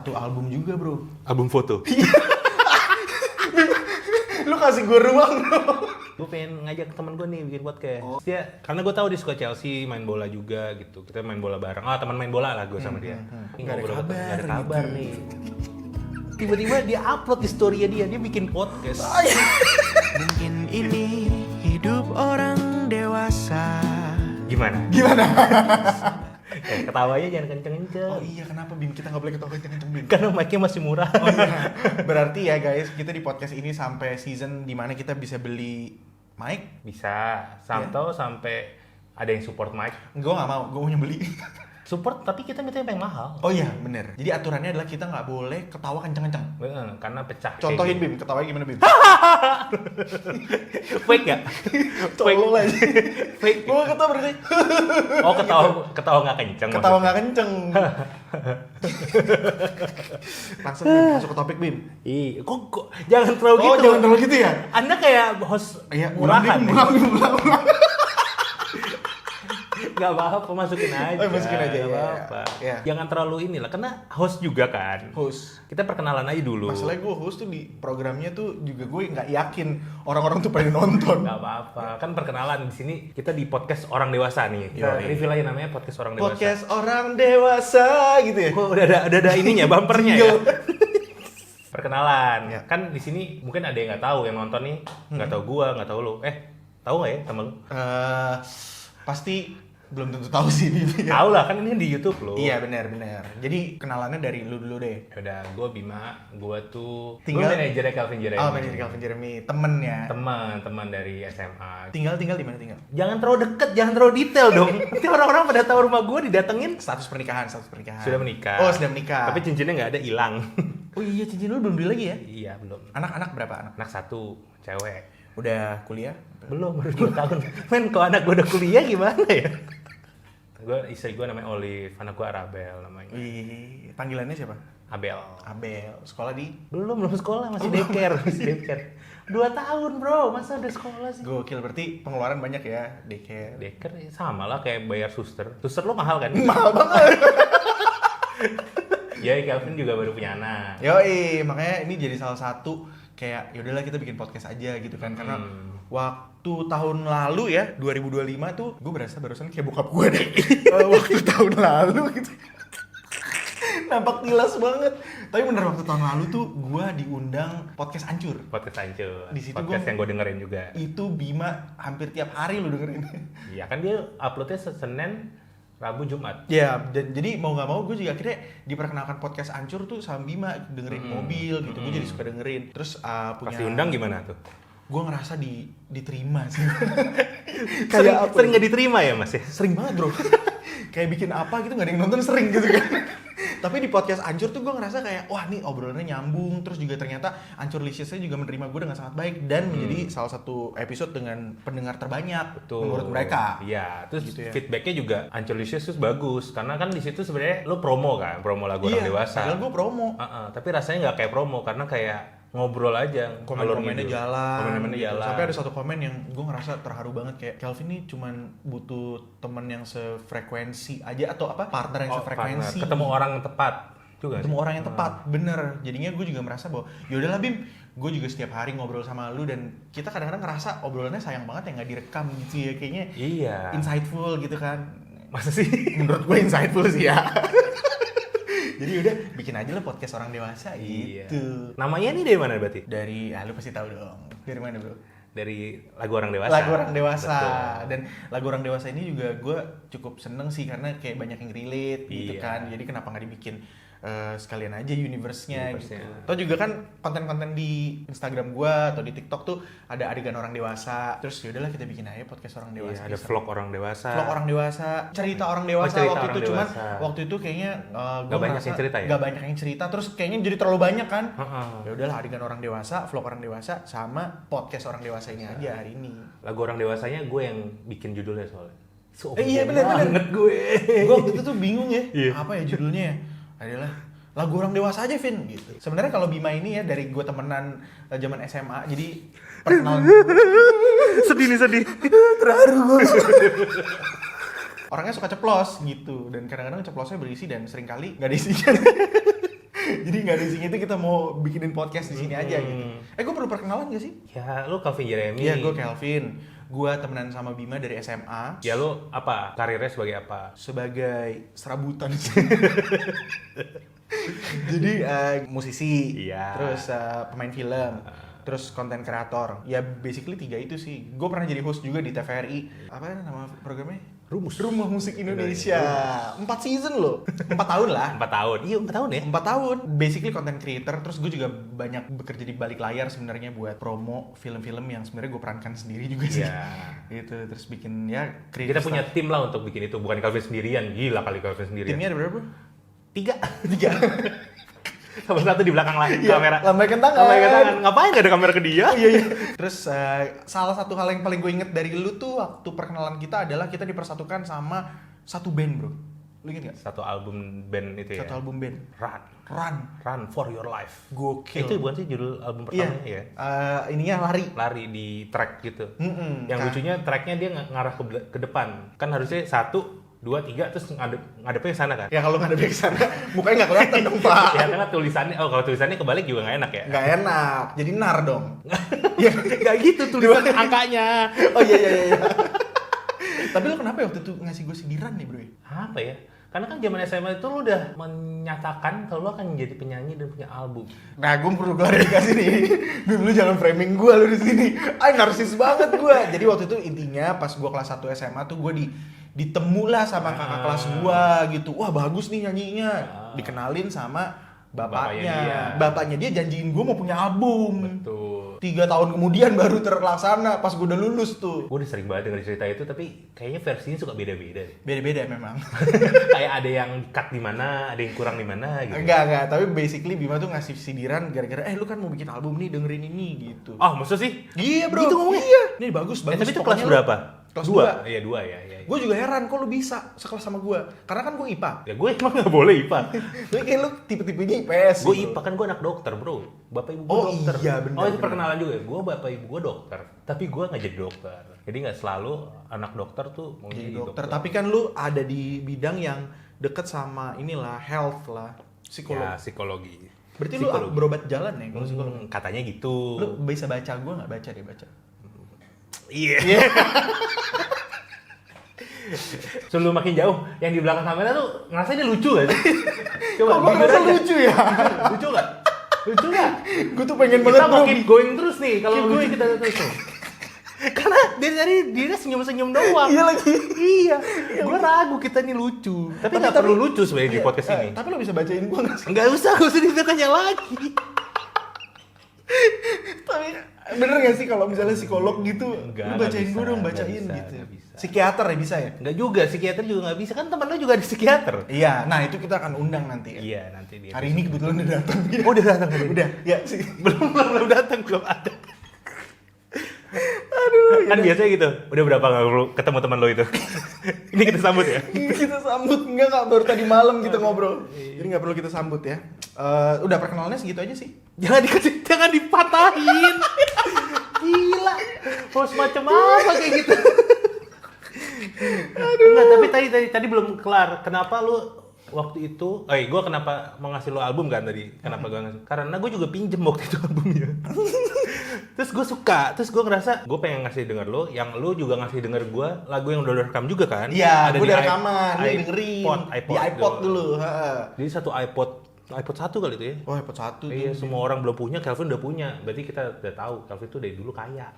Satu album juga bro. Album foto. Lu kasih gue ruang bro. Gue pengen ngajak temen gue nih bikin podcast. Dia, karena gue tahu dia suka Chelsea, main bola juga gitu. Kita main bola bareng. Teman main bola lah gue sama dia. Nggak ada kabar, Gak ada kabar gitu. nih. Tiba-tiba dia upload di story dia bikin podcast. Mungkin ini hidup orang dewasa. Gimana? Ketawanya jangan kenceng-kenceng. Oh iya, kenapa Bim? Kita nggak boleh ketawa kenceng-kenceng Bim. Karena mic-nya masih murah. Oh iya. Berarti ya guys, kita di podcast ini sampai season dimana kita bisa beli mic. Bisa, sampai ada yang support mic. Gue nggak mau, gue mau beli. Support, tapi kita minta yang mahal. Oh iya, bener. Jadi aturannya adalah kita nggak boleh ketawa kenceng-kenceng. Karena pecah. Contohin Bim, ketawanya gimana Bim? Fake gak? Tolol aja. Fake. Gue ketawa berarti. Oh, ketawa nggak kenceng. Ketawa nggak kenceng. Langsung Bim, masuk ke topik Bim. Ih, kok jangan terlalu Oh, gitu. jangan terlalu gitu ya? Anda kayak host Iya, ulang murahan. Bim, ulang. Gak apa-apa, masukin aja. Oh, masukin aja, Gak ya. apa-apa. Ya. Jangan terlalu inilah, karena host juga kan. Host. Kita perkenalan aja dulu. Masalahnya gue host tuh di programnya tuh juga gue nggak yakin orang-orang tuh pada nonton. Gak apa-apa, kan perkenalan di sini kita di podcast orang dewasa nih. Kita Yoi. reveal aja namanya podcast orang dewasa. Podcast orang dewasa gitu ya. Kok udah ada ininya, bumpernya ya. Perkenalan. Ya. Kan di sini mungkin ada yang nggak tahu yang nonton nih, nggak tahu gua, nggak tahu lu. Tahu nggak ya sama lu? Pasti belum tentu tahu sih Bibi. Tahu lah, kan ini di YouTube lo. Iya benar. Jadi kenalannya dari lu dulu deh. Udah, gua Bima, gua tuh Tinggal- gua manajernya Calvin Jeremy. Oh, manajer Calvin Jeremy, temen ya. Teman dari SMA. Tinggal di mana tinggal? Jangan terlalu deket, jangan terlalu detail dong. Nanti orang-orang pada tahu rumah gua didatengin. Status pernikahan. Sudah menikah. Oh, sudah menikah. Tapi cincinnya nggak ada, hilang. Oh iya, cincin lu belum beli lagi ya? Iya, belum. Anak-anak berapa anak? Anak satu, cewek. Udah kuliah? Belum, baru 2 tahun. Men, kalau anak gue udah kuliah gimana ya? Istri gue namanya Olive, anak gue Arabel namanya. Wih, panggilannya siapa? Abel. Abel. Sekolah di? Belum sekolah, masih daycare. Masih daycare. 2 tahun bro, masa udah sekolah sih? Gokil, berarti pengeluaran banyak ya, daycare. Daycare ya sama lah kayak bayar suster. Suster lo mahal kan? Mahal banget. Ya, Calvin juga baru punya anak. Yoi, makanya ini jadi salah satu kayak yaudahlah kita bikin podcast aja gitu kan. Karena waktu tahun lalu ya, 2025 tuh gue berasa barusan kayak bokap gue deh. Waktu tahun lalu gitu. Nampak jelas banget. Tapi bener waktu tahun lalu tuh gue diundang podcast Ancur. Podcast Ancur. Di situ podcast gua- yang gue dengerin juga. Itu Bima hampir tiap hari lu dengerin. Iya kan dia uploadnya Senin, Rabu, Jumat. Ya, jadi mau nggak mau gue juga akhirnya diperkenalkan podcast Ancur tuh sama Bima dengerin mobil gitu. Gue jadi suka dengerin. Terus punya. Pas diundang gimana tuh? Gue ngerasa diterima sih. Sering nggak diterima ya mas ya? Sering banget bro. Kayak bikin apa gitu nggak ada yang nonton sering gitu kan. Tapi di podcast Ancur tuh gue ngerasa kayak wah nih obrolannya nyambung. Terus juga ternyata Ancur Licious-nya juga menerima gue dengan sangat baik. Dan menjadi salah satu episode dengan pendengar terbanyak menurut mereka. Iya, terus Gitu ya. feedbacknya juga Ancelicious tuh bagus karena kan di situ sebenarnya lo promo lagu orang dewasa. Padahal gue promo. Tapi rasanya nggak kayak promo karena kayak ngobrol aja. Komen-komennya jalan. Komen-komennya jalan. Sampai ada satu komen yang gue ngerasa terharu banget kayak Calvin nih cuman butuh temen yang sefrekuensi aja atau apa partner yang sefrekuensi. Ketemu orang yang tepat juga. Ketemu orang yang tepat, bener. Jadinya gue juga merasa bahwa yaudahlah Bim, gue juga setiap hari ngobrol sama lu dan kita kadang-kadang ngerasa obrolannya sayang banget ya nggak direkam gitu ya kayaknya. Iya. Insightful gitu kan. Masa sih? Menurut gue insightful sih ya. Jadi udah bikin aja lah podcast orang dewasa gitu. Iya. Namanya nih dari mana berarti? Dari lu pasti tahu dong. Dari mana bro? Dari lagu orang dewasa. Lagu orang dewasa. Betul. Dan lagu orang dewasa ini juga gue cukup seneng sih karena kayak banyak yang relate gitu Iya. kan. Jadi kenapa nggak dibikin sekalian aja universe-nya gitu. Universe-nya. Atau juga kan konten-konten di Instagram gue atau di TikTok tuh ada adegan orang dewasa. Terus yaudahlah kita bikin aja podcast orang dewasa. Iya, ada vlog orang dewasa. Vlog orang dewasa, cerita orang dewasa cerita waktu orang itu cuman dewasa. waktu itu kayaknya Nggak banyak yang cerita ya? Gak banyak yang cerita terus kayaknya jadi terlalu banyak kan. Heeh. Ya udahlah adegan orang dewasa, vlog orang dewasa sama podcast orang dewasa ini aja hari ini. Lagu orang dewasanya gue yang bikin judulnya soalnya. Iya benar banget gue. Gue waktu itu tuh bingung ya, Iya. apa ya judulnya ya? Adalah lagu orang dewasa aja Vin gitu. Sebenarnya kalau Bima ini ya dari gue temenan zaman SMA jadi perkenalan sedih. terharu gue. Orangnya suka ceplos gitu dan kadang-kadang ceplosnya berisi dan seringkali nggak ada isinya. Jadi nggak ada isinya itu, kita mau bikinin podcast di sini aja gitu. Gue perlu perkenalan gak sih? Ya, lu Calvin Jeremy. Iya, gue Kelvin. Gue temenan sama Bima dari SMA. Ya lu apa? Karirnya sebagai apa? Sebagai serabutan sih. Jadi musisi, Iya. terus pemain film, terus konten kreator. Ya basically 3 itu sih. Gue pernah jadi host juga di TVRI. Apa nama programnya? Rumah Musik Indonesia. 4 season loh. 4 tahun lah. 4 tahun. Iya, 4 tahun ya. 4 tahun. Basically content creator. Terus gue juga banyak bekerja di balik layar sebenarnya buat promo film-film yang sebenarnya gue perankan sendiri juga sih. Iya. Gitu. Terus bikin ya Kita punya tim lah untuk bikin itu, bukan Calvin sendirian. Gila kali Calvin sendirian. timnya ada berapa? 3. 3. Sama satu di belakang Iya, kamera. lambaikan tangan. Lambaikan tangan. Ngapain gak ada kamera ke dia? Iya. Terus salah satu hal yang paling gue inget dari lu tuh waktu perkenalan kita adalah kita dipersatukan sama satu band, bro. Lu inget gak? Satu album band itu ya. Satu album band. Run. Run for your life. Gokil. Itu bukan sih judul album Iya. pertamanya ya? Ininya lari. Lari di track gitu. Yang Kan. lucunya tracknya dia ngarah ke depan. Kan harusnya 1, 2, 3 terus ngadepnya ke sana kan? Ya kalau nggak ada back sana, mukanya nggak kelihatan dong, Pak. Ya karena tulisannya, kalau tulisannya kebalik juga nggak enak ya? Nggak enak. Jadi nar dong. Ya Nggak gitu tulisan angkanya. Oh iya. Tapi lo kenapa ya waktu itu ngasih gue sindiran nih, bro? Apa ya? Karena kan zaman SMA itu lu udah menyatakan kalau lu akan menjadi penyanyi dan punya album. Nah, gue perlu klarifikasi nih. Bim, lu jangan framing gue lu di sini. Narsis banget gue. Jadi waktu itu intinya pas gue kelas 1 SMA tuh gue ditemu lah sama kakak kelas gue gitu. Wah, bagus nih nyanyinya. Dikenalin sama bapaknya. Bapaknya dia janjiin gue mau punya album. Betul. 3 tahun kemudian baru terlaksana pas gue udah lulus tuh. Gue udah sering banget denger cerita itu, tapi kayaknya versinya suka beda-beda deh. Beda-beda memang. Kayak ada yang cut di mana, ada yang kurang di mana gitu. Enggak, tapi basically Bima tuh ngasih sindiran gara-gara lu kan mau bikin album nih, dengerin ini gitu. Oh, maksud sih? Iya, bro. Gitu ngomongnya? Iya. Ini bagus. Tapi itu kelas Pokoknya lu- berapa? Kelas 2. Iya, 2 ya. Gue juga heran kok lu bisa sekelas sama gue. Karena kan gue IPA. Ya gue emang gak boleh IPA. Tapi kayak lu tipe-tipenya IPS Gue gitu. IPA kan gue anak dokter, bro. Bapak ibu gue Oh, dokter. iya, benar, Oh, itu benar. perkenalan juga ya. Gue bapak ibu gue dokter, tapi gue nggak jadi dokter. Jadi nggak selalu anak dokter tuh mau Jadi jadi dokter. Tapi kan lu ada di bidang yang deket sama inilah, health lah, psikolog. Ya, psikologi. Berarti Psikologi. lu berobat jalan ya kalau psikolog? Katanya gitu. Lu bisa baca, gue nggak baca deh baca. Iya. Sebelum makin jauh, yang di belakang kamera tuh ngerasa dia lucu gak sih? Coba, Kok gue jujur ngerasa aja. lucu ya? Lucu gak? Lucu gak? Gue tuh pengen banget Kita bro. mau keep going terus nih, kalau Keep lucu going. kita terus nih. Karena dari dia senyum-senyum doang. Iya lagi. Iya. Gue ragu kita nih lucu. Tapi nggak perlu lucu sebenarnya di Iya, podcast ini. Tapi lo bisa bacain gue nggak sih? Nggak usah ditanya lagi. Tapi bener gak sih kalau misalnya psikolog gitu, Enggak, lu bacain nggak gue bisa, dong, nggak bacain bisa, gitu. nggak bisa. Psikiater ya bisa ya? Nggak juga, psikiater juga nggak bisa. Kan teman lo juga ada psikiater. Iya, nah itu kita akan undang nanti ya. Iya, nanti dia. Hari ini kebetulan udah datang. Oh, udah datang hari ini? Udah, ya sih. belum datang, belum ada. Aduh, kan biasanya gitu. Udah berapa nggak lu ketemu teman lo itu? Ini kita sambut ya. Kita sambut, enggak kak, baru tadi malam kita ngobrol. Jadi nggak perlu kita sambut ya. Udah perkenalannya segitu aja sih. Jangan dipatahin. Gila. Harus macam apa kayak gitu. Enggak, tapi tadi belum kelar. Kenapa lu waktu itu, gue kenapa mau ngasih lo album kan tadi? Kenapa gue ngasih? Karena gue juga pinjem waktu itu albumnya. Terus gue suka, terus gue ngerasa gue pengen ngasih denger lo, yang lo juga ngasih denger gue lagu yang udah lo rekam juga kan? Iya, gue di udah rekaman, dia dengerin. iPod Di iPod dulu. Ha. Jadi satu iPod 1 kali itu ya? Oh, iPod 1 tuh. Iya, semua orang belum punya, Calvin udah punya. Berarti kita udah tahu, Calvin tuh dari dulu kaya.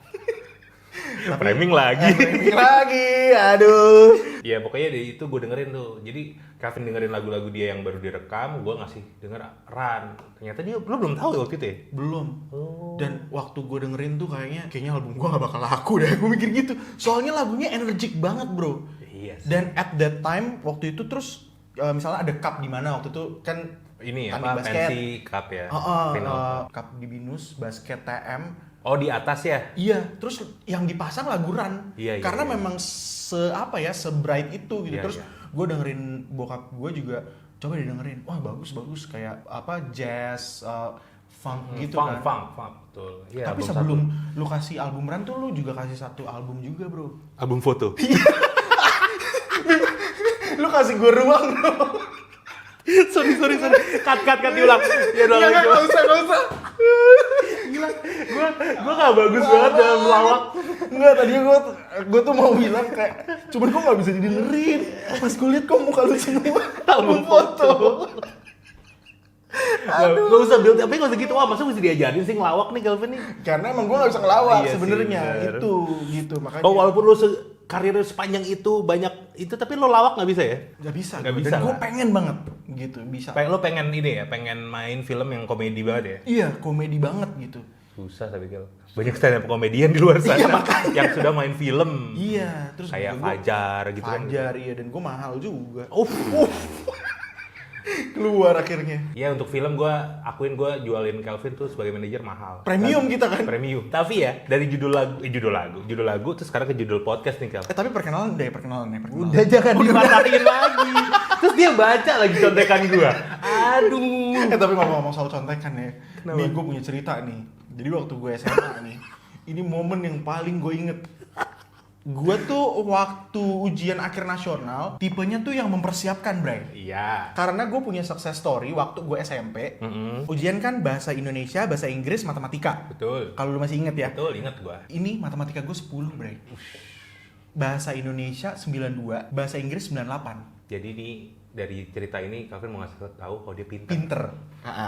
Framing lagi. Framing lagi, aduh. Ya pokoknya dari itu gue dengerin tuh. Jadi Calvin dengerin lagu-lagu dia yang baru direkam, gue ngasih denger Run. Ternyata dia lo belum tahu ya waktu itu ya? Belum. Oh. Dan waktu gue dengerin tuh kayaknya album gue gak bakal laku deh. Gue mikir gitu. Soalnya lagunya energik banget, bro. Iya sih. Dan at that time waktu itu terus misalnya ada cup di mana waktu itu kan Ini tanding apa? basket. Fancy Cup ya? Final. Cup di Binus, basket TM. Oh di atas ya? Iya, terus yang dipasang lagu Run. Iya, iya, Karena iya. memang se-bright itu gitu. Iya, Terus iya. gue dengerin bokap gue juga, coba didengerin. Wah, bagus kayak apa jazz, funk gitu kan. Funk, betul. Ya, Tapi album sebelum lu kasih album Run tuh lu juga kasih satu album juga, bro. album foto. Lu kasih gue ruang, bro. sorry. Cut diulang. Ya udah lagi. Nggak usah. Gila, gue gak bagus banget dalam melawak. Enggak, tadi gue tuh mau bilang kayak, cuman gue gak bisa didengerin. Pas gue liat kok muka lu semua album foto. Gak usah build, tapi gak usah gitu. Wah, masa mesti diajarin sih ngelawak nih Calvin nih? Karena emang gue gak bisa ngelawak Iya sih, sebenarnya. bener. Itu gitu makanya. Oh, walaupun lu karir sepanjang itu, banyak itu, tapi lo lawak gak bisa ya? Gak bisa. Nggak gua. bisa Dan gue lah. pengen banget gitu, bisa. Lo pengen ini ya, pengen main film yang komedi banget ya? Iya, komedi banget gitu. Susah tapi Kel. Banyak stand up komedian di luar sana yang sudah main film. Iya, terus Kayak gua- Fajar gitu kan. Fajar, iya, dan gue mahal juga. Uff. Keluar akhirnya. Ya untuk film gue akuin gue jualin Calvin tuh sebagai manajer mahal. Premium kita kan? Premium. Tapi ya dari judul lagu terus sekarang ke judul podcast nih Cal. Tapi perkenalan ya. Udah jangan dimatiin lagi. Terus dia baca lagi contekan gue. Aduh. Tapi ngomong-ngomong soal contekan ya. Kenapa? Nih gue punya cerita nih. Jadi waktu gue SMA nih, ini momen yang paling gue inget. Gue tuh waktu ujian akhir nasional, tipenya tuh yang mempersiapkan, Bray. Iya. Karena gue punya success story waktu gue SMP. Ujian kan bahasa Indonesia, bahasa Inggris, matematika. Betul. Kalau lu masih inget ya. Betul, inget gue. Ini matematika gue 10, Bray. Bahasa Indonesia 92, bahasa Inggris 98. Jadi nih dari cerita ini Calvin mau ngasih tahu kalau dia pintar. Pinter.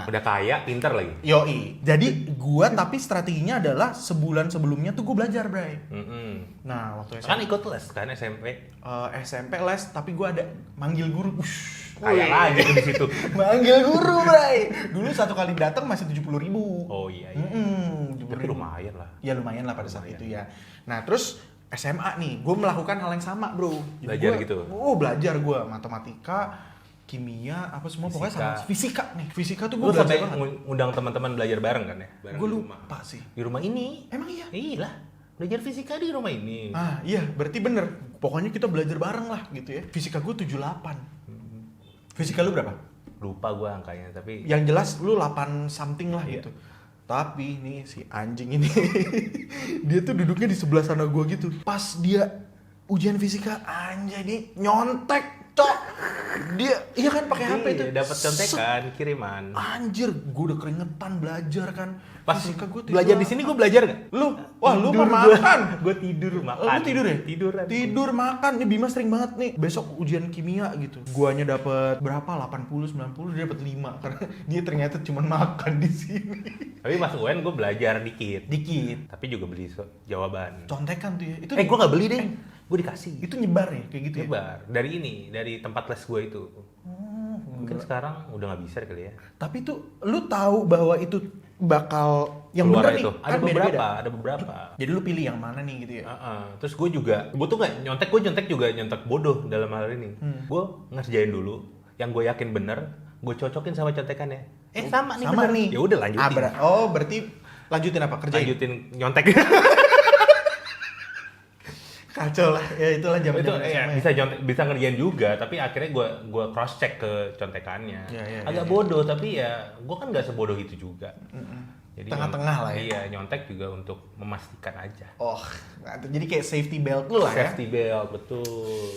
Udah kaya, pintar lagi. Yoi. Jadi gue tapi strateginya adalah sebulan sebelumnya tuh gue belajar, Bray. Nah, waktu Kan ikut les kan SMP. SMP les, tapi gue ada manggil guru. Kaya lagi tuh di situ. Manggil guru, Bray. Dulu satu kali datang masih 70.000. Oh iya. Tapi lumayan lah. Ya lumayan lah pada saat itu ya. Nah terus SMA nih, gue melakukan hal yang sama, bro. Jadi Belajar gua- gitu? Belajar gue matematika, kimia, apa semua pokoknya sama. Fisika nih, fisika tuh gue Lu belajar sampai banget. ngundang teman-teman belajar bareng kan ya? Bareng Gue di rumah. lupa sih. Di rumah ini. Emang iya? Iya lah. Belajar fisika di rumah ini. Ah iya, berarti bener. Pokoknya kita belajar bareng lah gitu ya. Fisika gue 78. Fisika lu berapa? Lupa gua angkanya, tapi Yang jelas lu 8 something lah Iya. gitu. Tapi nih si anjing ini dia tuh duduknya di sebelah sana gua gitu. Pas dia ujian fisika, anjay nih nyontek, cok. Dia iya kan pakai HP itu. dapat contekan, kiriman. Anjir, gua udah keringetan belajar kan. Pas Fisika gua belajar di sini gua belajar nggak? Lu, wah lu Tidur mah gua. makan. Gua tidur makan. Lu tidur ya? Tiduran. Tidur makan. Nih Bima sering banget nih. Besok ujian kimia gitu. Guanya dapat berapa? 80, 90, dia dapat 5 karena dia ternyata cuma makan di sini. Tapi masuk UN gua belajar dikit. Dikit. Tapi juga beli jawaban. Contekan tuh ya. Itu Gua nggak beli deh. Gua dikasih. itu nyebar ya kayak gitu ya. Nyebar dari tempat les gua itu. Mungkin sekarang udah nggak bisa kali ya. Tapi tuh lu tahu bahwa itu bakal yang Keluar bener itu. nih. Ada Kan beda-beda. beberapa. Jadi lu pilih yang mana nih gitu ya. Terus gue tuh nggak nyontek, nyontek bodoh dalam hal ini. Gue ngerjain dulu, yang gue yakin bener, gue cocokin sama contekannya. Sama nih, Sama bener. nih. Ya udah lanjutin. Berarti lanjutin apa? Kerjain. Lanjutin nyontek. Kacau lah. Ya itulah itu zaman-zaman ya, SMA. bisa nyontek, bisa ngerjain juga, tapi akhirnya gue cross check ke contekannya. Ya, Agak bodoh, tapi ya gue kan nggak sebodoh itu juga. Jadi Tengah-tengah lah ya. Iya, nyontek juga untuk memastikan aja. Oh, jadi kayak safety belt lu lah ya. Safety belt, betul.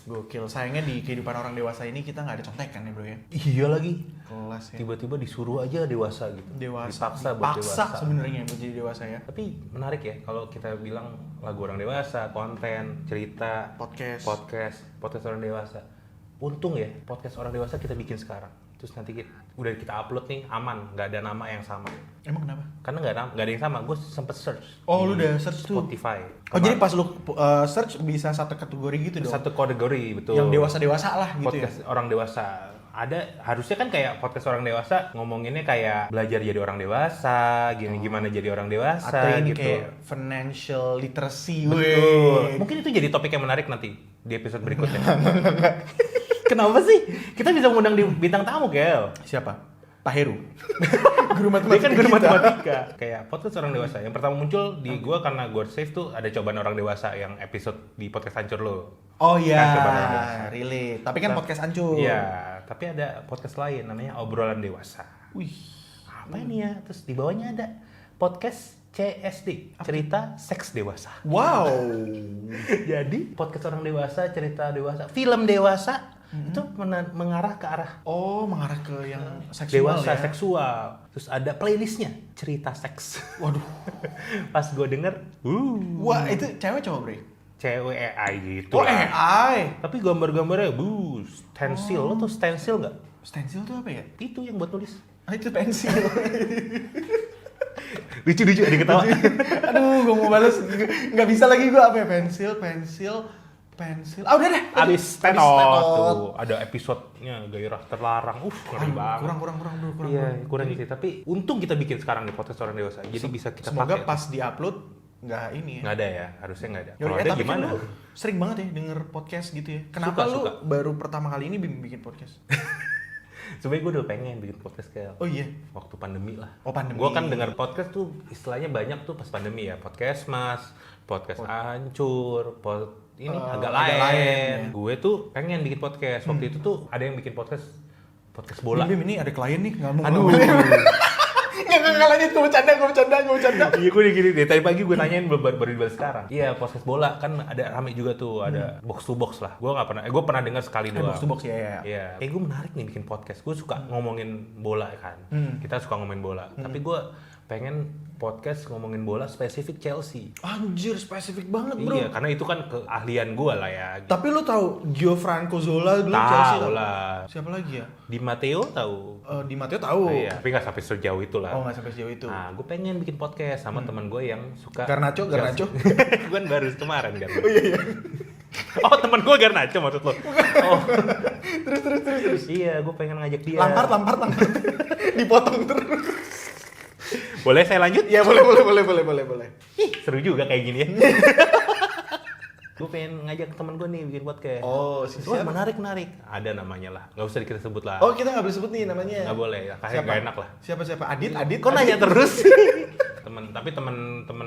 Gokil. Sayangnya di kehidupan orang dewasa ini kita nggak ada contekan ya bro ya. Iya lagi. Kelas ya. Tiba-tiba disuruh aja dewasa gitu. Dewasa. Dipaksa buat Dipaksa dewasa. sebenarnya buat jadi dewasa ya. Tapi menarik ya kalau kita bilang lagu orang dewasa, konten, cerita, Podcast. podcast orang dewasa. Untung ya podcast orang dewasa kita bikin sekarang. Terus nanti udah kita upload nih aman, nggak ada nama yang sama. Emang kenapa? Karena nggak ada yang sama. Gue sempet search. Oh, lu di udah search tuh? Spotify. Oh jadi pas lu search bisa satu kategori gitu dong? satu kategori betul. Yang dewasa-dewasa lah gitu Podcast orang dewasa. Harusnya kan kayak podcast orang dewasa ngomonginnya kayak belajar jadi orang dewasa, gimana jadi orang ya? dewasa Atau ini gitu. kayak financial literacy. Betul. Weh. Mungkin itu jadi topik yang menarik nanti di episode berikutnya. Kenapa sih? Kita bisa ngundang di bintang tamu, Kel. Siapa? Pak Heru. Guru Dia matematika. kan guru kita. matematika. Kayak podcast orang dewasa. Yang pertama muncul di gua karena gua save tuh ada cobaan orang dewasa yang episode di podcast hancur lo. Oh iya, Kan, cobaan orang dewasa. relate. Tapi kan podcast hancur. Iya, tapi ada podcast lain namanya obrolan dewasa. Wih. Apa ini ya? Terus di bawahnya ada podcast CSD, cerita seks dewasa. Wow. Jadi podcast orang dewasa, cerita dewasa, film dewasa, itu mengarah ke arah Oh, mengarah ke yang seksual dewasa ya. seksual. Terus ada playlistnya cerita seks. Waduh. Pas gue denger, Wah, itu cewek cowok, Bre? cewek AI gitu Oh, lah. AI. Tapi gambar-gambarnya stencil. Lo tau stencil nggak? Stencil tuh apa ya? Itu yang buat nulis. Ah, itu pensil. Lucu ada ketawa. Aduh, gue mau balas. Nggak bisa lagi gue apa ya? Pensil. Ah, udah deh. Abis tetot tuh ada episodenya gairah terlarang. Ngeri banget. Kurang. Iya, kurang sih. Tapi untung kita bikin sekarang di podcast orang dewasa. Jadi bisa kita Semoga pakai. pas di-upload nggak ini ya. Nggak ada ya, harusnya nggak ada. Yaudah, Kalau ada tapi gimana? kan lu sering banget ya denger podcast gitu ya. Kenapa lu Suka. baru pertama kali ini bikin podcast? Sebenarnya gue udah pengen bikin podcast kayak Oh iya. waktu pandemi lah. Oh, pandemi. Gue kan dengar podcast tuh istilahnya banyak tuh pas pandemi ya. Podcast Mas, podcast Hancur, agak lain. ya. Gue tuh pengen bikin podcast. Waktu itu tuh ada yang bikin podcast bola. Bim, ini ada klien nih, nggak mau. Aduh. Nggak lanjut, gue bercanda. Iya gue udah gini deh. Tadi pagi gue tanyain baru dibalas sekarang. Iya podcast bola kan ada rame juga tuh. Ada box to box lah. Gue nggak pernah. Gue pernah dengar sekali doang. Box to box ya. Iya. Kayak gue menarik nih bikin podcast. Gue suka ngomongin bola kan. Kita suka ngomongin bola. Tapi gue pengen podcast ngomongin bola spesifik Chelsea. Anjir, spesifik banget, bro. Iya, karena itu kan keahlian gue lah ya. Tapi lu tahu Gianfranco Zola dulu Chelsea? Tahu lah. Siapa lagi ya? Di Matteo tahu. Di Matteo tahu. Iya, tapi nggak sampai sejauh itu lah. Oh, nggak sampai sejauh itu. Nah, gue pengen bikin podcast sama teman gue yang suka Garnacho. Gue kan baru kemarin kan. Oh iya. Oh, teman gue Garnacho maksud lo. Oh. terus. Iya, gue pengen ngajak dia. Lampard. Dipotong terus. Boleh saya lanjut? Ya, boleh. Ih, seru juga kayak gini ya. Gue pengen ngajak teman gue nih bikin podcast. Oh, siapa? Menarik. Ada namanya lah. Nggak usah kita sebut lah. Oh, kita nggak boleh sebut nih namanya. Nggak boleh, kayaknya nggak enak lah. Siapa? Adit. Kok nanya terus? teman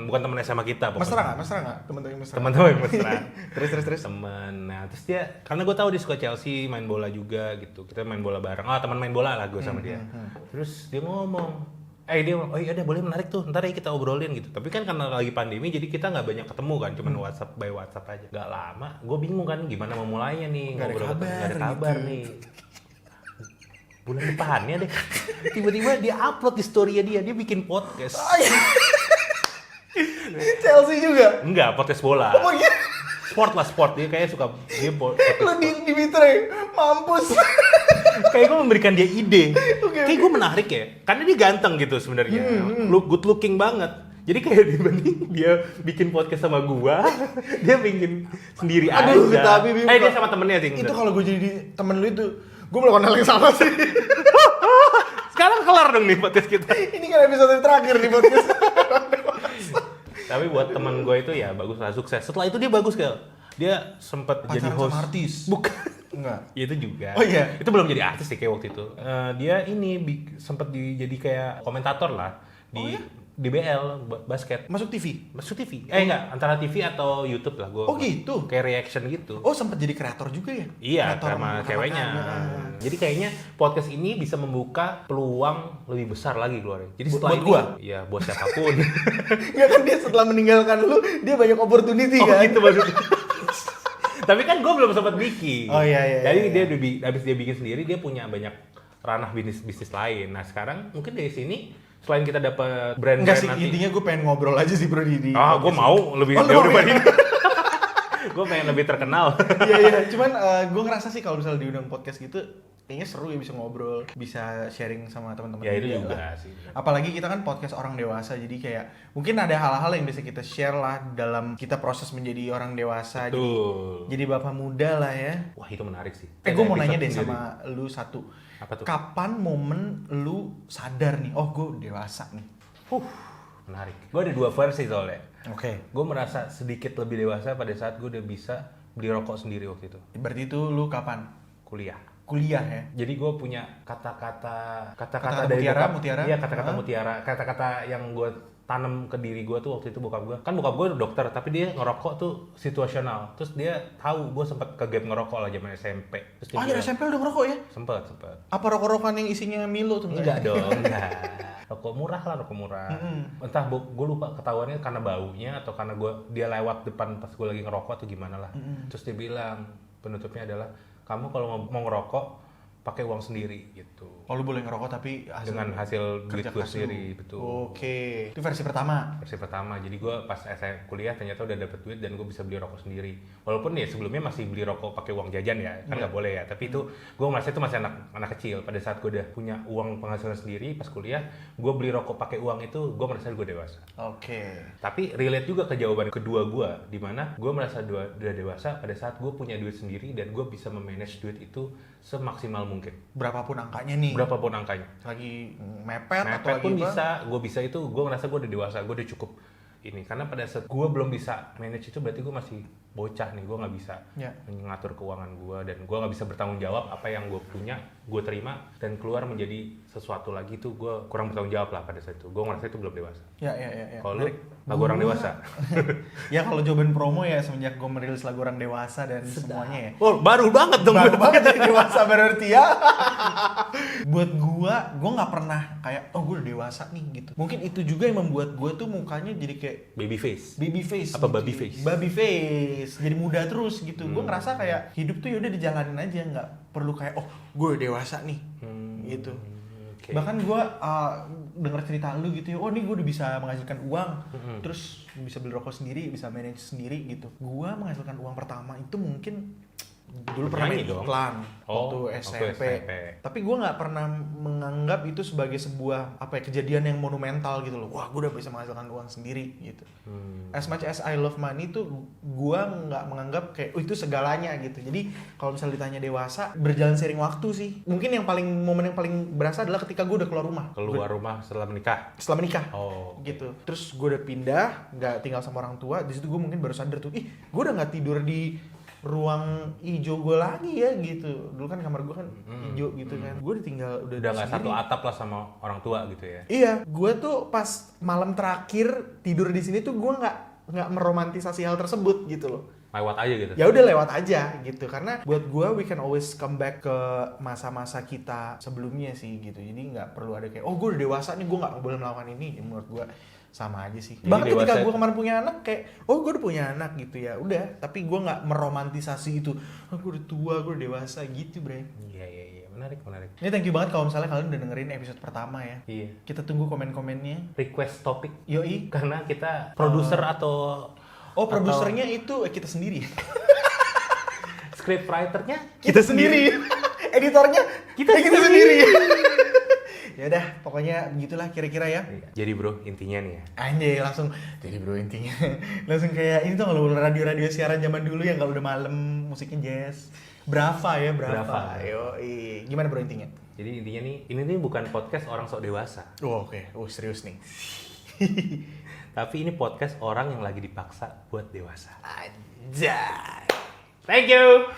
bukan teman SMA kita pokoknya. Mesra nggak? Teman-teman mesra. Teman-teman mesra. Terus. Temen. Nah, terus dia karena gue tahu dia suka Chelsea, main bola juga gitu. Kita main bola bareng. Teman main bola lah gue sama dia. Terus dia ngomong, dia oh iya boleh, menarik tuh, ntar ya kita obrolin gitu. Tapi kan karena lagi pandemi jadi kita nggak banyak ketemu kan, cuman WhatsApp by WhatsApp aja. Gak lama, gue bingung kan gimana memulainya nih. Nggak ada kabar gitu. nih. Bulan depannya deh, tiba-tiba dia upload di story dia bikin podcast. Chelsea juga. Enggak, podcast bola. Oh iya. Sport dia kayaknya suka dia podcast. Lu di Twitter, mampus. Kayak gue memberikan dia ide. Kayak gue menarik ya, karena dia ganteng gitu sebenarnya, good looking banget. Jadi kayak dibanding dia bikin podcast sama gua, dia bikin sendiri Aduh, aja. tapi Dia sama temennya sih. Itu kalau gue jadi temen lu itu, gue melakukan hal yang sama sih. Sekarang kelar dong nih podcast kita. Ini kan episode terakhir di podcast. Tapi buat teman gue itu ya bagus lah, sukses. Setelah itu dia bagus kayak dia sempat jadi Pacaran host. sama artis? Bukan. Enggak. Ya itu juga. Oh iya? Itu belum jadi artis sih kayak waktu itu. Dia ini sempat jadi kayak komentator lah di DBL basket. Masuk TV? Masuk TV. Enggak, antara TV atau YouTube lah gua. Oh gitu? Kayak reaction gitu. Oh, sempat jadi kreator juga ya? Iya, Kreator sama ceweknya. Jadi kayaknya podcast ini bisa membuka peluang lebih besar lagi keluarnya. Jadi setelah buat ini, gua? ya buat siapapun. Enggak kan dia setelah meninggalkan lu, dia banyak opportunity Oh kan? gitu maksudnya. Tapi kan gue belum sempat bikin. Oh iya. Jadi dia habis dia bikin sendiri, dia punya banyak ranah bisnis lain. Nah sekarang mungkin dari sini selain kita dapat brand Enggak sih, nanti. intinya gue pengen ngobrol aja sih bro di Gue mau lebih Oh, jauh no, daripada ini. Gue pengen lebih terkenal. Iya, cuman gue ngerasa sih kalau misalnya diundang podcast gitu, kayaknya seru ya, bisa ngobrol, bisa sharing sama teman-teman. Ya itu juga juga lah. sih. Apalagi kita kan podcast orang dewasa, jadi kayak mungkin ada hal-hal yang bisa kita share lah dalam kita proses menjadi orang dewasa. Betul. Jadi bapak muda lah ya. Wah itu menarik sih. Gue mau nanya deh Episode sama lu satu. Apa tuh? Kapan momen lu sadar nih, oh gue dewasa nih? Menarik. Gue ada dua versi soalnya. Oke. Gue merasa sedikit lebih dewasa pada saat gue udah bisa beli rokok sendiri waktu itu. Berarti itu lu kapan? Kuliah. Kuliah ya? Jadi gue punya kata-kata Kata-kata dari mutiara, bokap. mutiara? Iya, kata-kata Hah? mutiara. Kata-kata yang gue tanam ke diri gue tuh waktu itu bokap gue. Kan bokap gue dokter, tapi dia ngerokok tuh situasional. Terus dia tahu gue sempet ke gap ngerokok lah zaman SMP. Terus dia Oh, jadi bilang, SMP udah ngerokok ya? Sempet. Apa rokok-rokokan yang isinya Milo tuh? Enggak dong, enggak. Rokok murah lah, rokok murah. Entah gue lupa ketahuannya karena baunya atau karena dia lewat depan pas gue lagi ngerokok atau gimana lah. Terus dia bilang penutupnya adalah kamu kalau mau ngerokok pakai uang sendiri gitu. Oh, lu boleh ngerokok tapi Dengan hasil duit kerja gue keras sendiri, lu. betul. Oke. Itu versi pertama. Versi pertama, jadi gue pas saya kuliah ternyata udah dapet duit dan gue bisa beli rokok sendiri. Walaupun ya sebelumnya masih beli rokok pakai uang jajan ya, kan nggak boleh ya. Tapi itu gue merasa itu masih anak kecil. Pada saat gue udah punya uang penghasilan sendiri pas kuliah, gue beli rokok pakai uang itu gue merasa gue dewasa. Oke. Tapi relate juga ke jawaban kedua gue, di mana gue merasa udah dewasa pada saat gue punya duit sendiri dan gue bisa memanage duit itu semaksimal mungkin. Berapapun angkanya nih. Berapapun angkanya. Lagi mepet atau Mepet lagi pun apa? bisa, gue bisa itu, gue ngerasa gue udah dewasa, gue udah cukup ini. Karena pada saat gue belum bisa manage itu berarti gue masih bocah nih, gue nggak bisa Ya. mengatur keuangan gue dan gue nggak bisa bertanggung jawab apa yang gue punya, gue terima dan keluar menjadi sesuatu lagi tuh gue kurang bertanggung jawab lah pada saat itu. Gue ngerasa itu belum dewasa. Ya. Kalau lu lagu orang dewasa. Ya kalau jawaban promo ya semenjak gue merilis lagu orang dewasa dan semuanya ya. Oh, baru banget dong. Baru banget jadi dewasa berarti ya. Buat gua nggak pernah kayak oh gue udah dewasa nih gitu. Mungkin itu juga yang membuat gua tuh mukanya jadi kayak Baby face. baby face. Apa gitu. baby face? Baby face. Jadi muda terus gitu. Gua ngerasa kayak hidup tuh yaudah dijalanin aja, nggak perlu kayak oh gue udah dewasa nih. Gitu. Oke. Bahkan gue denger cerita lu gitu ya, oh nih gue udah bisa menghasilkan uang, terus bisa beli rokok sendiri, bisa manage sendiri gitu. Gue menghasilkan uang pertama itu mungkin dulu pernah main Penyanyi dong. iklan Oh, waktu waktu SMP. SMP. Tapi gue nggak pernah menganggap itu sebagai sebuah apa ya, kejadian yang monumental gitu loh. Wah gue udah bisa menghasilkan uang sendiri gitu. As much as I love money tuh gue nggak menganggap kayak oh itu segalanya gitu. Jadi kalau misalnya ditanya dewasa, berjalan seiring waktu sih. Mungkin momen yang paling berasa adalah ketika gue udah keluar rumah. Keluar rumah setelah menikah. Setelah menikah. Oh, oke. Gitu. Terus gue udah pindah, nggak tinggal sama orang tua. Di situ gue mungkin baru sadar tuh, ih gue udah nggak tidur di ruang hijau gue lagi ya gitu. Dulu kan kamar gue kan hijau gitu kan. Gue udah Udah nggak satu atap lah sama orang tua gitu ya. Iya, gue tuh pas malam terakhir tidur di sini tuh gue nggak meromantisasi hal tersebut gitu loh. Lewat aja gitu. Ya udah lewat aja gitu, karena buat gue we can always come back ke masa-masa kita sebelumnya sih gitu. Jadi nggak perlu ada kayak oh gue udah dewasa nih gue nggak boleh melakukan ini. Ya, menurut gue sama aja sih. Jadi Bahkan ketika dewasa- gue kemarin punya anak kayak oh gue udah punya anak gitu ya udah, tapi gue nggak meromantisasi itu. Oh, gue udah tua, gue udah dewasa gitu bre. Iya. Menarik. Ini thank you banget kalau misalnya kalian udah dengerin episode pertama ya. Iya. Kita tunggu komen-komennya. Request topik. Yoi. Karena kita produser atau Oh produsernya itu kita sendiri. script writernya Kita sendiri. Editornya kita sendiri. Ya udah, pokoknya begitulah kira-kira ya. Jadi bro, intinya nih ya. Anjay, langsung jadi bro intinya. Langsung kayak ini tuh kalau radio-radio siaran zaman dulu yang kalau udah malam musiknya jazz. Brava ya, Brava. Brava. Yoi. Gimana bro intinya? Jadi intinya nih, ini nih bukan podcast orang sok dewasa. Oh, oke. Oh, serius nih. Tapi ini podcast orang yang lagi dipaksa buat dewasa. Anjay. Thank you.